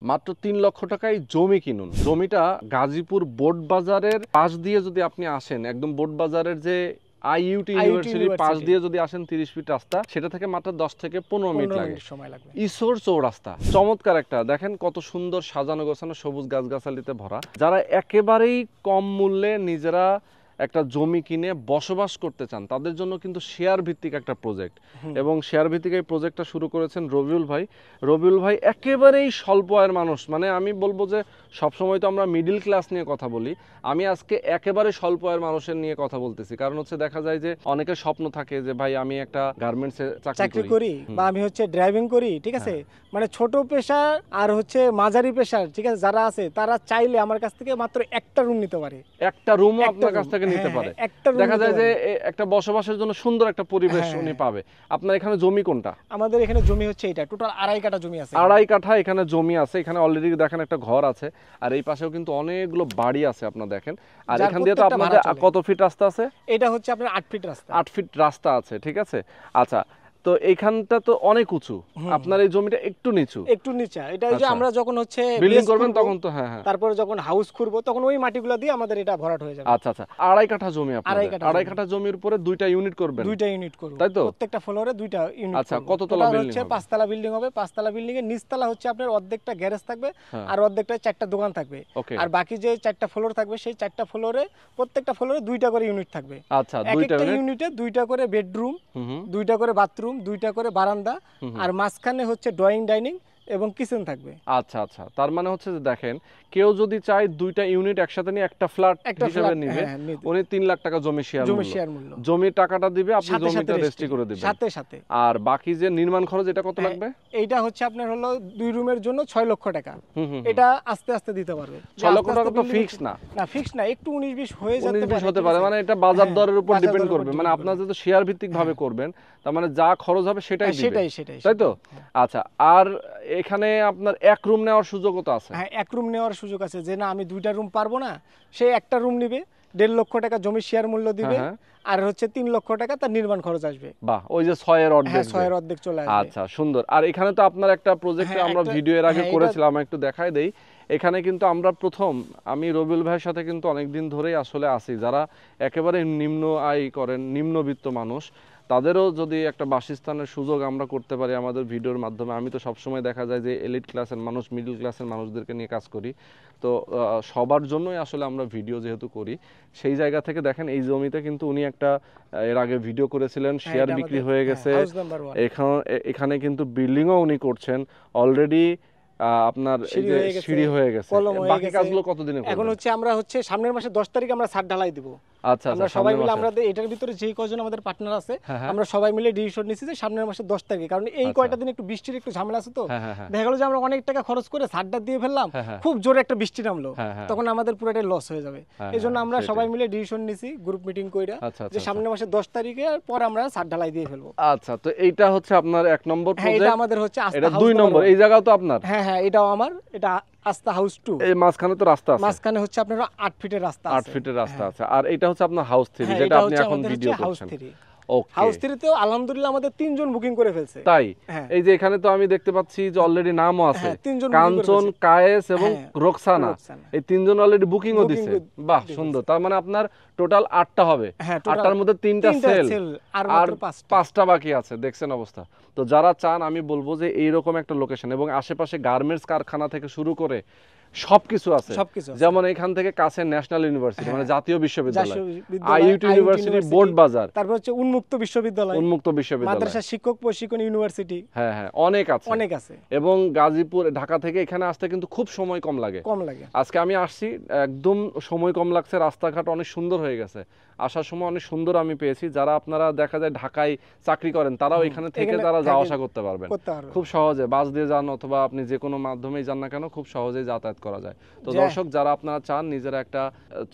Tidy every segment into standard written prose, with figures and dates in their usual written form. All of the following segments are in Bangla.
মাত্র ৩ লক্ষ টাকায় জমি কিনুন। জমিটা গাজীপুর বোট বাজারের পাশ দিয়ে যদি আপনি আসেন, একদম বোট বাজারের যে আইইউটি ইউনিভার্সিটির পাশ দিয়ে যদি আসেন, 30 ফিট রাস্তা, সেটা থেকে মাত্র 10 থেকে 15 মিনিট লাগে সময় লাগবে। ঈশ্বর চৌরাস্তা চমৎকার একটা, দেখেন কত সুন্দর সাজানো গোছানো সবুজ গাছগাছালিতে ভরা। যারা একেবারেই কম মূল্যে নিজেরা একটা জমি কিনে বসবাস করতে চান, তাদের জন্য কিন্তু শেয়ার ভিত্তিক একটা প্রজেক্ট, এবং শেয়ার ভিত্তিক এই প্রজেক্টটা শুরু করেছেন রবিউল ভাই। রবিউল ভাই একেবারেই স্বল্প আয়ের মানুষ, মানে আমি বলবো যে সবসময় তো আমরা মিডিল ক্লাস নিয়ে কথা বলি, আমি আজকে একেবারে স্বল্প আয়ের মানুষের নিয়ে কথা বলতেছি। কারণ হচ্ছে দেখা যায় যে অনেকের স্বপ্ন থাকে যে ভাই আমি একটা গার্মেন্টসে চাকরি করি বা আমি হচ্ছে ড্রাইভিং করি, ঠিক আছে, মানে ছোট পেশা আর হচ্ছে মাঝারি পেশা, ঠিক আছে, যারা আছে তারা চাইলে আমার কাছ থেকে মাত্র একটা রুম নিতে পারে। একটা রুমও আপনার কাছ থেকে নিতে পারে। দেখা যায় যে একটা বসবাসের জন্য সুন্দর একটা পরিবেশ উনি পাবে। আপনার এখানে জমি কোনটা? আমাদের এখানে জমি হচ্ছে এটা, টোটাল 2.5 কাঠা জমি আছে। 2.5 কাঠা এখানে জমি আছে। এখানে অলরেডি দেখেন একটা ঘর আছে, আর এই পাশেও কিন্তু অনেকগুলো বাড়ি আছে আপনারা দেখেন। আর এখান দিয়ে তো আপনাদের কত ফিট রাস্তা আছে? এটা হচ্ছে আপনার 8 ফিট রাস্তা। 8 ফিট রাস্তা আছে, ঠিক আছে। আচ্ছা, তো এইখানটা তো অনেক উঁচু, আপনার এই জমিটা একটু নিচু। এটা ওই যে আমরা যখন হচ্ছে বিল্ডিং করবেন তখন তো তারপরে যখন হাউস করব তখন ওই মাটিগুলো দিয়ে আমাদের এটা ভরাট হয়ে যাবে। আচ্ছা, 2.5 কাঠা জমি আপনাদের। 2.5 কাঠা জমির উপরে 2টা ইউনিট করবেন। 2টা ইউনিট করব, তাই তো? প্রত্যেকটা ফ্লোরে 2টা ইউনিট। আচ্ছা, কততলা বিল্ডিং হচ্ছে? 5 তলা বিল্ডিং হবে। 5 তলা বিল্ডিং এর নিচতলা হচ্ছে আপনার অর্ধেকটা গ্যারেজ থাকবে, আর অর্ধেকটা 4টা দোকান থাকবে, আর বাকি যে 4টা ফ্লোর থাকবে সেই 4টা ফ্লোরে প্রত্যেকটা ফ্লোরে 2টা করে ইউনিট থাকবে। আচ্ছা, একটা ইউনিটে 2টা করে বেডরুম, 2টা করে বাথরুম, 2টা করে বারান্দা, আর মাঝখানে হচ্ছে ড্রয়িং ডাইনিং এবং কিচেন থাকবে। আচ্ছা, তার মানে হচ্ছে যে দেখেন, কেউ যদি চায় 2টা ইউনিট একসাথে নিয়ে একটা ফ্ল্যাট হিসেবে নেবে, উনি 3 লাখ টাকা জমি শেয়ার মূল্য, জমির টাকাটা দিবে, আপনি জমিটা রেজিস্ট্রি করে দিবেন সাথে। আর বাকি যে নির্মাণ খরচ, এটা কত লাগবে? এইটা হচ্ছে আপনার হলো 2 রুমের জন্য 6 লক্ষ টাকা। এটা আস্তে আস্তে দিতে পারবে। 6 লক্ষ টাকা তো ফিক্স না, ফিক্স না, একটু 19-20 হয়ে হতে পারে, মানে এটা বাজার দরের উপর ডিপেন্ড করবে। মানে আপনারা যদি শেয়ার ভিত্তিক ভাবে করবেন, তার মানে যা খরচ হবে সেটাই দিবেন, তাই তো? আচ্ছা, আর এখানে আপনার এক রুম নেওয়ার সুযোগও তো আছে? হ্যাঁ, এক রুম নেওয়ার সুযোগ আছে। যে না আমি 2টা রুম পারবো না, সে একটা রুম নিবে, 1.5 লক্ষ টাকা জমি শেয়ার মূল্য দিবে, আর হচ্ছে 3 লক্ষ টাকা তার নির্মাণ খরচ আসবে। বাহ, ওই যে 6 এর অর্ধেক। 6 এর অর্ধেক চলে আসবে। আচ্ছা, সুন্দর। আর এখানে তো আপনার একটা প্রজেক্টে আমরা ভিডিও এর আগে করেছিলাম, আমি একটু দেখাই দেই। এখানে কিন্তু আমরা আমি রবিউল ভাইয়ের সাথে কিন্তু অনেকদিন ধরেই আসলে আছি, যারা একেবারে নিম্ন আয় করেন, নিম্নবিত্ত মানুষ, তাদেরও যদি একটা বাসস্থানের সুযোগ আমরা করতে পারি আমাদের ভিডিওর মাধ্যমে। আমি তো সবসময় দেখা যায় যে এলিট ক্লাসের মানুষ, মিডল ক্লাসের মানুষদেরকে নিয়ে কাজ করি, তো সবার জন্যই আসলে আমরা ভিডিও যেহেতু করি, সেই জায়গা থেকে দেখেন এই জমিতে কিন্তু উনি একটা এর আগে ভিডিও করেছিলেন, শেয়ার বিক্রি হয়ে গেছে। এখানে কিন্তু বিল্ডিংও উনি করছেন অলরেডি, আপনার এই যে সিঁড়ি হয়ে গেছে। বাকি কাজগুলো কতদিনে করবেন? এখন হচ্ছে আমরা হচ্ছে সামনের মাসে 10 তারিখ আমরা ছাদ ঢালাই দিব। আচ্ছা, আমরা সবাই মিলে, আমরা এটার ভিতরে যে কয়জন আমাদের পার্টনার আছে, আমরা সবাই মিলে ডিসিশন নিয়েছি যে সামনের মাসে 10 তারিখে, কারণ এই কয়টা দিন একটু বৃষ্টির একটু ঝামেলা আছে, তো দেখা গেল যে আমরা অনেক টাকা খরচ করে ছাদটা দিয়ে ফেললাম, খুব জোরে একটা বৃষ্টি নামলো, তখন আমাদের পুরোটাই লস হয়ে যাবে। এইজন্য আমরা সবাই মিলে ডিসিশন নিয়েছি, গ্রুপ মিটিং কইরা, যে সামনের মাসে 10 তারিখে পর আমরা ছাদ ঢালাই দিয়ে ফেলবো। আচ্ছা, তো এইটা হচ্ছে আপনার 1 নম্বর প্রজেক্ট। এটা আমাদের হচ্ছে এটা 2 নম্বর। এই জায়গাও তো আপনার? হ্যাঁ, এটাও আমার। এটা আস্তা হাউস 2। এই মাঝখানে তো রাস্তা আছে? মাঝখানে হচ্ছে আপনার 8 ফিটের রাস্তা আছে। 8 ফিটের রাস্তা আছে। আর এটা হচ্ছে আপনার হাউস 3, যেটা আপনি এখন ভিডিও করছেন। হাউস 3 তে আলহামদুলিল্লাহ আমাদের 3 জন বুকিং করে ফেলছে। তাই? এই যে এখানে তো আমি দেখতে পাচ্ছি যে অলরেডি নামও আছে, কাঞ্চন, কায়েস এবং রোকসানা, এই 3 জন অলরেডি বুকিংও দিছে। বাহ, সুন্দর। তার মানে আপনার টোটাল 8টা হবে, 8টার মধ্যে 3টা সেল আর 5টা বাকি আছে। দেখছেন অবস্থা? তো যারা চান, আমি বলবো যে এইরকম একটা লোকেশন এবং আশেপাশে গার্মেন্টস কারখানা থেকে শুরু করে সবকিছু আছে। যেমন এখান থেকে কাছে ন্যাশনাল ইউনিভার্সিটি, মানে জাতীয় বিশ্ববিদ্যালয়, আইইউটি ইউনিভার্সিটি, বোট বাজার, তারপর হচ্ছে উন্মুক্ত বিশ্ববিদ্যালয়, মাদ্রাসা শিক্ষক প্রশিক্ষণ ইউনিভার্সিটি, হ্যাঁ, অনেক আছে। এবং গাজীপুর, ঢাকা থেকে এখানে আসতে কিন্তু খুব সময় কম লাগে। আজকে আমি আসছি, একদম সময় কম লাগছে, রাস্তাঘাট অনেক সুন্দর হয়ে গেছে, আসার সময় অনেক সুন্দর আমি পেয়েছি। যারা আপনারা দেখা যায় ঢাকায় চাকরি করেন, তারাও এখানে থেকে তারা যাওয়া আসা করতে পারবেন খুব সহজে। বাস দিয়ে যান অথবা আপনি যে কোনো মাধ্যমেই যান না কেন, খুব সহজেই যাতায়াত করা যায়। তো দর্শক, যারা আপনারা চান নিজেরা একটা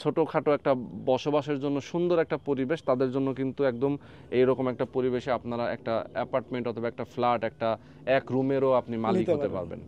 ছোটখাটো একটা বসবাসের জন্য সুন্দর একটা পরিবেশ, তাদের জন্য কিন্তু একদম এইরকম একটা পরিবেশে আপনারা একটা অ্যাপার্টমেন্ট অথবা একটা ফ্ল্যাট, একটা 1 রুমেরও আপনি মালিক হতে পারবেন।